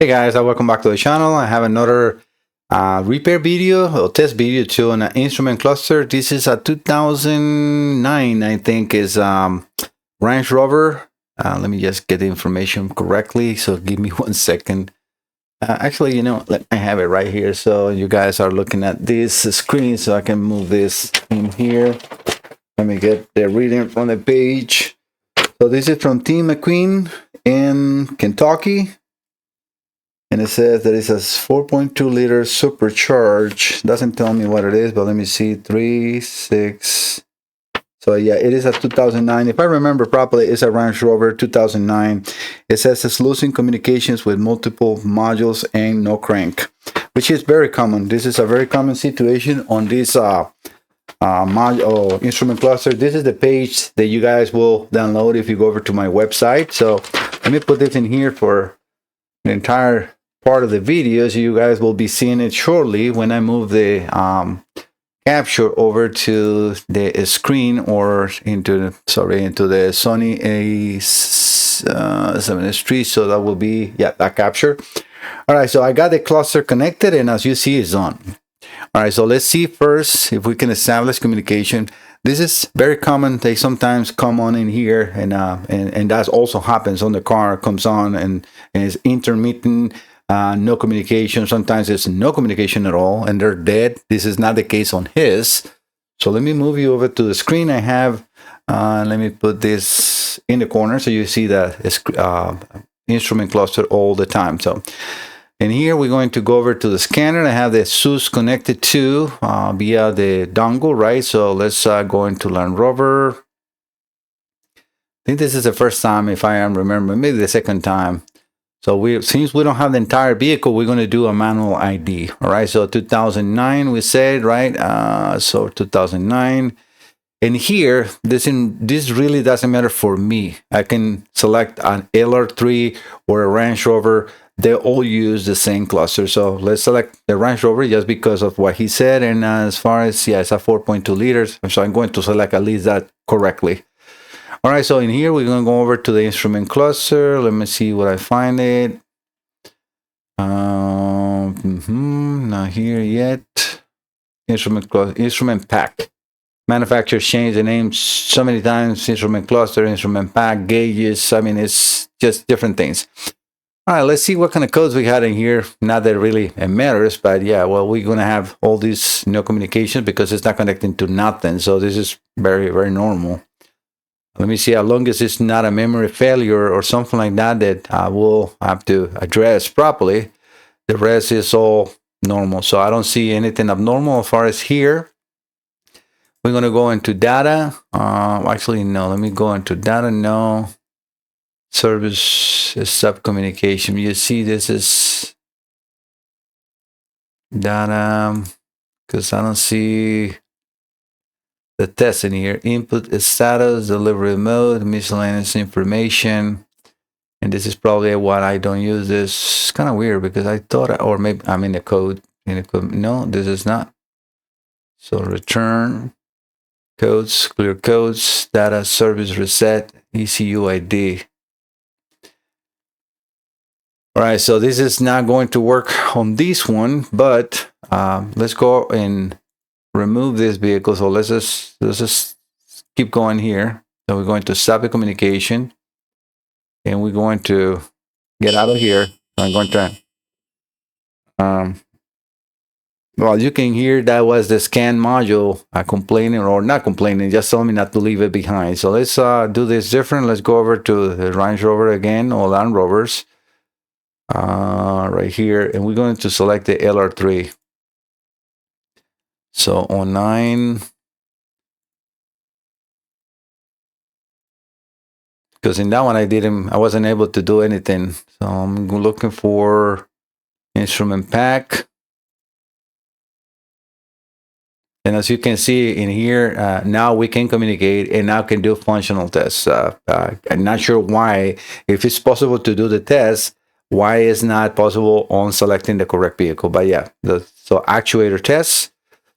Hey guys, welcome back to the channel. I have another repair video or test video too on an instrument cluster. This is a 2009, I think, is Range Rover. Let me just get the information correctly. So give me 1 second. Actually, I have it right here. So you guys are looking at this screen, so I can move this in here. Let me get the reading from the page. So this is from Team McQueen in Kentucky. And it says that it's a 4.2 liter supercharged. Doesn't tell me what it is, but let me see. 3, 6. So yeah, it is a 2009. If I remember properly, it's a Range Rover 2009. It says it's losing communications with multiple modules and no crank, which is very common. This is a very common situation on this instrument cluster. This is the page that you guys will download if you go over to my website. So let me put this in here for the entire part of the video, so you guys will be seeing it shortly when I move the capture over to the screen or into the Sony A7S3. So that will be that capture. All right, so I got the cluster connected, and as you see, it's on. All right, so let's see first if we can establish communication. This is very common. They sometimes come on in here, and that also happens on the car. Comes on and it's intermittent, no communication. Sometimes there's no communication at all, and they're dead. This is not the case on his. So let me move you over to the screen. I have. Let me put this in the corner so you see that instrument cluster all the time. So. And here we're going to go over to the scanner. I have the SUS connected to via the dongle, right? So let's go into Land Rover. I think this is the first time, if I am remembering, maybe the second time. So since we don't have the entire vehicle, we're going to do a manual ID. All right. So 2009, we said, right? So 2009. And here, this really doesn't matter for me. I can select an LR3 or a Range Rover. They all use the same cluster. So let's select the Range Rover just because of what he said. And as far as, it's a 4.2 liters. So I'm going to select at least that correctly. All right, so in here, we're going to go over to the instrument cluster. Let me see what I find it. Not here yet. Instrument pack. Manufacturers change the name so many times. Instrument cluster, instrument pack, gauges. I mean, it's just different things. All right, let's see what kind of codes we had in here. Not that really it matters, but yeah, well, we're going to have all these no communication because it's not connecting to nothing. So this is very, very normal. Let me see how long as it's not a memory failure or something like that I will have to address properly. The rest is all normal. So I don't see anything abnormal as far as here. We're going to go into data. Actually, no, let me go into data. No. Service sub communication. You see, this is data because I don't see the test in here. Input status, delivery mode, miscellaneous information. And this is probably why I don't use this. It's kind of weird because I thought, or maybe I'm in the code. No, this is not. So return codes, clear codes, data service reset, ECU ID. All right, so this is not going to work on this one, but let's go and remove this vehicle. So let's just keep going here. So we're going to stop the communication, and we're going to get out of here. I'm going to well, you can hear that was the scan module complaining or not complaining, just telling me not to leave it behind. So let's do this different. Let's go over to the Range Rover again, or Land Rovers. Right here, and we're going to select the LR3. So on 9, because in that one I wasn't able to do anything. So I'm looking for instrument pack. And as you can see in here, now we can communicate and now can do functional tests. I'm not sure why, if it's possible to do the test, why is not possible on selecting the correct vehicle. But yeah, so actuator tests.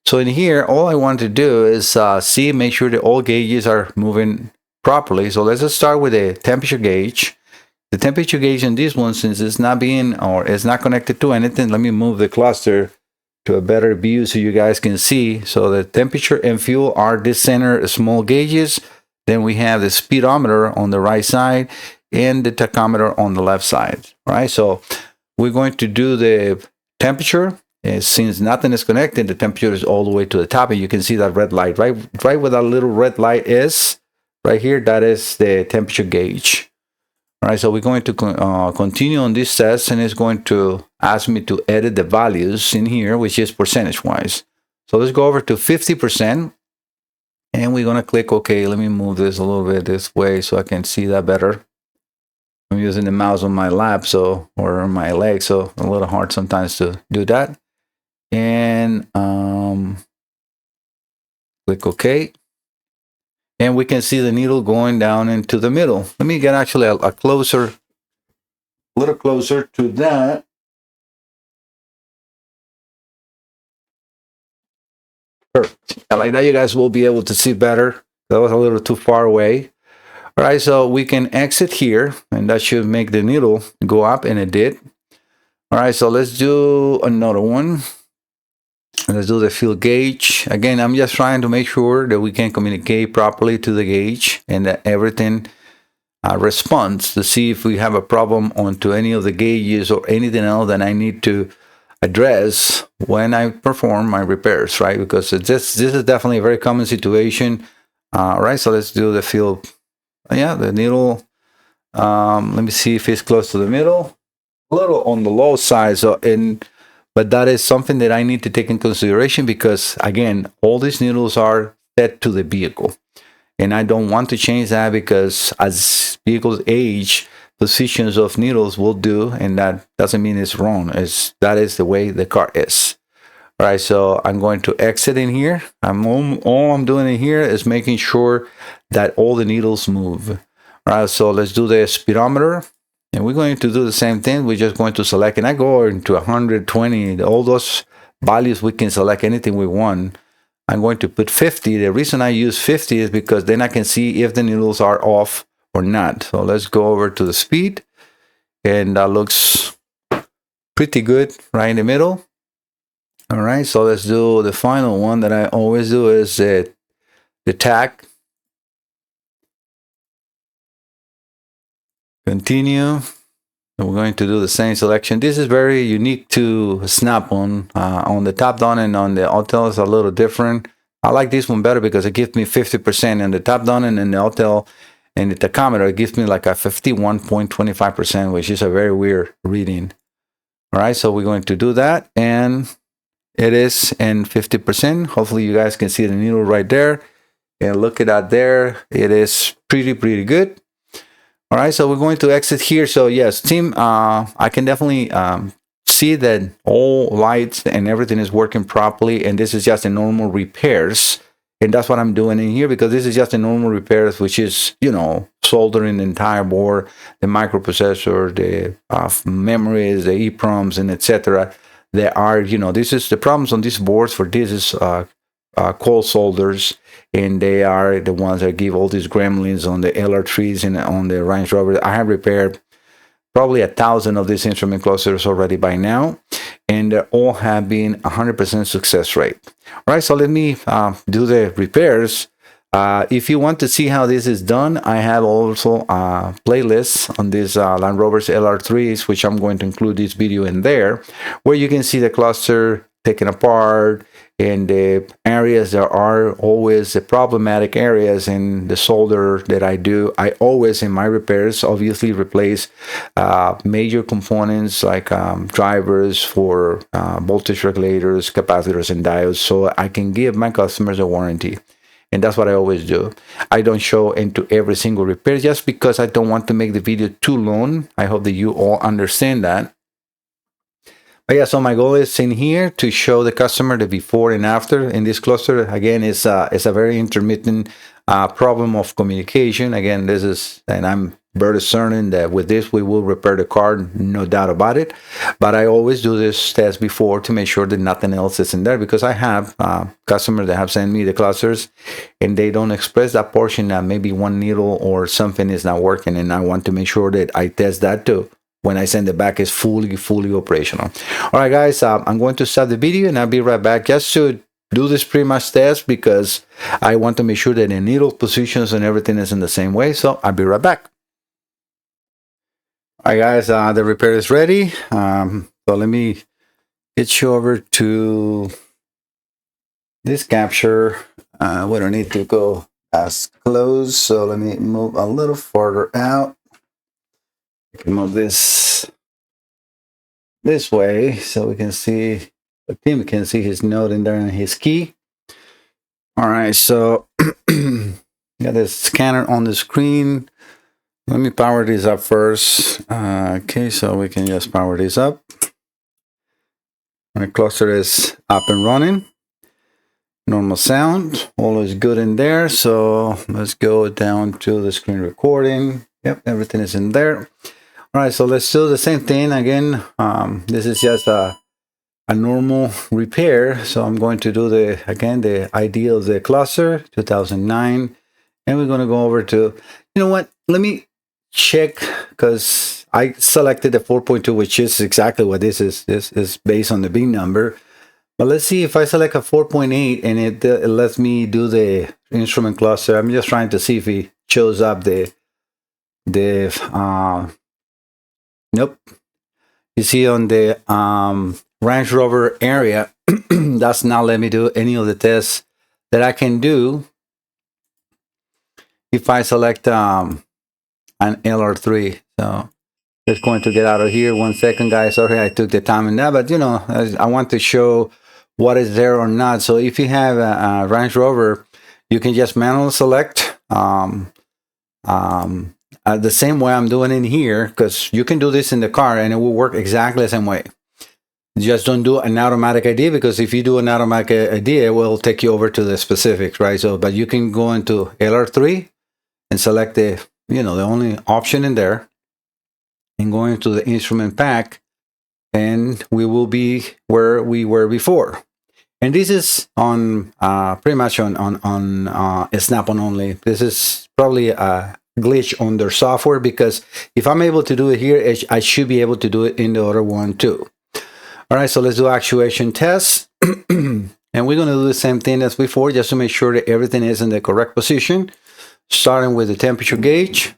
So in here, all I want to do is make sure that all gauges are moving properly. So let's just start with a temperature gauge. the temperature gauge in this one, since it's not being or it's not connected to anything, let me move the cluster to a better view so you guys can see. So the temperature and fuel are this center small gauges. Then we have the speedometer on the right side and the tachometer on the left side. All right, so we're going to do the temperature. And since nothing is connected, the temperature is all the way to the top, and you can see that red light right where that little red light is right here. That is the temperature gauge. All right, so we're going to continue on this test, and it's going to ask me to edit the values in here, which is percentage wise. So let's go over to 50%, and we're going to click OK. Let me move this a little bit this way so I can see that better. I'm using the mouse on my lap, or on my leg, so a little hard sometimes to do that. And click OK. And we can see the needle going down into the middle. Let me get actually a little closer to that. Perfect. Like that, you guys will be able to see better. That was a little too far away. All right, so we can exit here, and that should make the needle go up, and it did. All right, so let's do another one. Let's do the fuel gauge. Again, I'm just trying to make sure that we can communicate properly to the gauge and that everything responds, to see if we have a problem onto any of the gauges or anything else that I need to address when I perform my repairs, right? Because this is definitely a very common situation. Right, so let's do the fuel. Yeah, the needle. Let me see if it's close to the middle. A little on the low side, but that is something that I need to take in consideration, because again, all these needles are set to the vehicle, and I don't want to change that, because as vehicles age, positions of needles will do, and that doesn't mean it's wrong. That is the way the car is. All right, so I'm going to exit in here. All I'm doing in here is making sure that all the needles move. All right, so let's do the speedometer. And we're going to do the same thing. We're just going to select, and I go into 120, all those values, we can select anything we want. I'm going to put 50. The reason I use 50 is because then I can see if the needles are off or not. So let's go over to the speed, and that looks pretty good right in the middle. All right, so let's do the final one that I always do is the tach. Continue. And we're going to do the same selection. This is very unique to Snap-on. On the top down and on the Autel is a little different. I like this one better because it gives me 50%, and the top down and the Autel and the tachometer, it gives me like a 51.25%, which is a very weird reading. All right, so we're going to do that, and it is in 50%. Hopefully you guys can see the needle right there, and look at that there. It is pretty good. All right, so we're going to exit here. So yes, team, I can definitely see that all lights and everything is working properly, and this is just a normal repairs, and that's what I'm doing in here, because this is just a normal repairs, which is, you know, soldering the entire board, the microprocessor, the memories, the EEPROMs, and etc. There are, you know, this is the problems on these boards for this is cold solders, and they are the ones that give all these gremlins on the LR3s and on the Range Rover. I have repaired probably 1,000 of these instrument clusters already by now, and they all have been 100% success rate. All right, so let me do the repairs. If you want to see how this is done, I have also playlists on these Land Rover's LR3s, which I'm going to include this video in there, where you can see the cluster taken apart, and the areas that are always the problematic areas in the solder that I do. I always, in my repairs, obviously replace major components like drivers for voltage regulators, capacitors, and diodes, so I can give my customers a warranty. And that's what I always do. I don't show into every single repair just because I don't want to make the video too long. I hope that you all understand that. But yeah, so my goal is in here to show the customer the before and after in this cluster. Again, it's a very intermittent problem of communication. Again, this is, and I'm very certain that with this we will repair the car, no doubt about it. But I always do this test before to make sure that nothing else is in there, because I have customers that have sent me the clusters and they don't express that portion that maybe one needle or something is not working, and I want to make sure that I test that too when I send it back is fully operational. All right, guys, I'm going to stop the video and I'll be right back just to do this pre-match test, because I want to make sure that the needle positions and everything is in the same way. So I'll be right back. All right, guys, the repair is ready. So let me get you over to this capture. We don't need to go as close, so let me move a little further out. I can move this way so we can see, the team can see his note in there and his key. All right, so got this scanner on the screen. Let me power this up first. Okay, so we can just power this up. My cluster is up and running. Normal sound, all is good in there. So let's go down to the screen recording. Yep, everything is in there. All right, so let's do the same thing again. This is just a normal repair. So I'm going to do the ID of the cluster, 2009. And we're going to go over to, you know what, let me check, because I selected the 4.2, which is exactly what this is. This is based on the big number. But let's see if I select a 4.8 and it lets me do the instrument cluster. I'm just trying to see if it shows up nope. You see on the Range Rover area, that's not letting me do any of the tests that I can do if I select an LR3. So just going to get out of here. 1 second, guys. Sorry, I took the time in that, but you know, I want to show what is there or not. So if you have a Range Rover, you can just manually select the same way I'm doing in here, because you can do this in the car and it will work exactly the same way. Just don't do an automatic ID, because if you do an automatic ID, it will take you over to the specifics, right? So, but you can go into LR3 and select the only option in there, and go into the instrument pack, and we will be where we were before. And this is on pretty much on Snap-on only. This is probably a glitch on their software, because if I'm able to do it here, I should be able to do it in the other one too. All right, so let's do actuation test. And we're going to do the same thing as before, just to make sure that everything is in the correct position. Starting with the temperature gauge.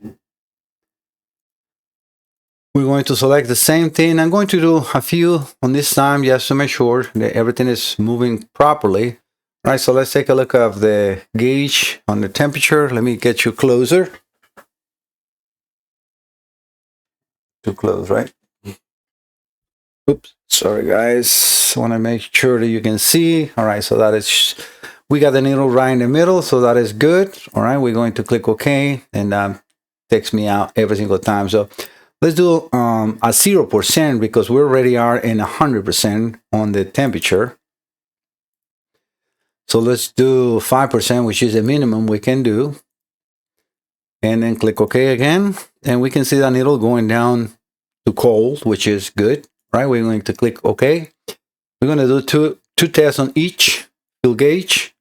We're going to select the same thing. I'm going to do a few on this time just to make sure that everything is moving properly. All right, so let's take a look at the gauge on the temperature. Let me get you closer. Too close, right? Oops, sorry guys. I want to make sure that you can see. All right, so that is, we got the needle right in the middle, so that is good. All right, we're going to click OK, and takes me out every single time. So let's do a 0%, because we already are in 100% on the temperature. So let's do 5%, which is the minimum we can do. And then click OK again. And we can see the needle going down to cold, which is good. Right? We're going to click OK. We're going to do two tests on each fuel gauge.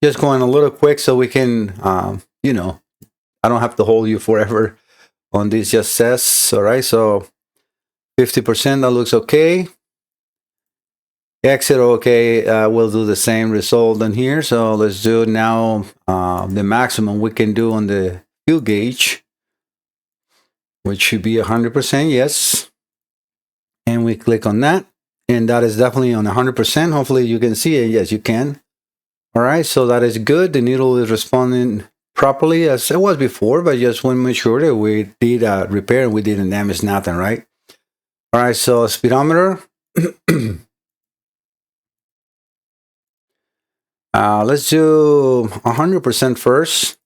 Just going a little quick so we can, I don't have to hold you forever on these just tests. All right, so 50%, that looks okay. Exit okay, we'll do the same result on here. So let's do now the maximum we can do on the fuel gauge, which should be 100%, yes. And we click on that, and that is definitely on 100%. Hopefully you can see it. Yes, you can. All right, so that is good. The needle is responding properly as it was before, but just want to make sure that we did a repair and we didn't damage nothing, right? All right, so speedometer. Let's do 100% first.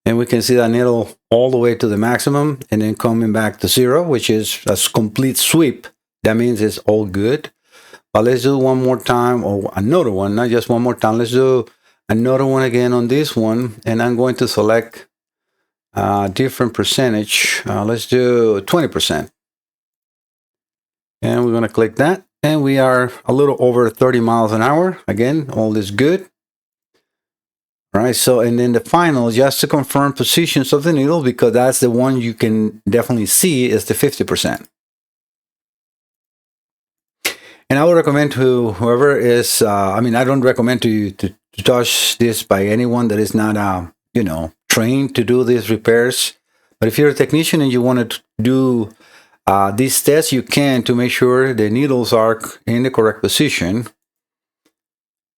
And we can see that needle all the way to the maximum and then coming back to 0, which is a complete sweep. That means it's all good. But let's do one more time, or another one, not just one more time. Let's do another one again on this one, and I'm going to select a different percentage. Let's do 20. And we're going to click that. And we are a little over 30 miles an hour. Again, all is good. All right, so and then the final, just to confirm positions of the needle, because that's the one you can definitely see, is the 50%. And I would recommend to whoever is, I don't recommend to touch this by anyone that is not, trained to do these repairs. But if you're a technician and you want to do these tests, you can, to make sure the needles are in the correct position.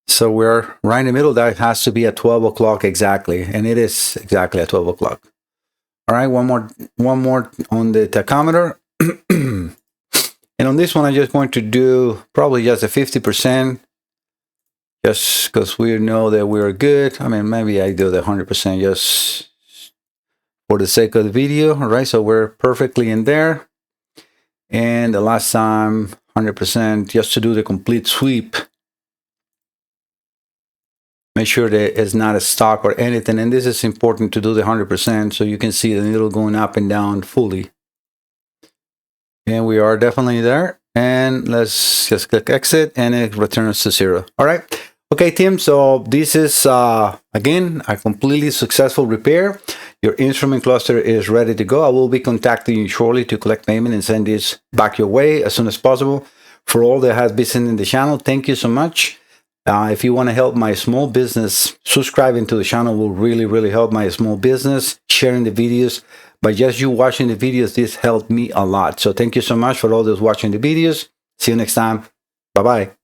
So we're right in the middle. That has to be at 12 o'clock exactly, and it is exactly at 12 o'clock. All right, one more on the tachometer. And on this one, I'm just going to do probably just a 50%, just because we know that we're good. Maybe I do the 100% just for the sake of the video. All right, so we're perfectly in there. And the last time, 100%, just to do the complete sweep. Make sure that it's not a stock or anything. And this is important to do the 100% so you can see the needle going up and down fully. And we are definitely there. And let's just click exit and it returns to 0. All right. Okay, team. So this is, again, a completely successful repair. Your instrument cluster is ready to go. I will be contacting you shortly to collect payment and send this back your way as soon as possible. For all that has visited the channel, thank you so much. If you want to help my small business, subscribing to the channel will really, really help my small business. Sharing the videos. By just you watching the videos, this helped me a lot. So thank you so much for all those watching the videos. See you next time. Bye-bye.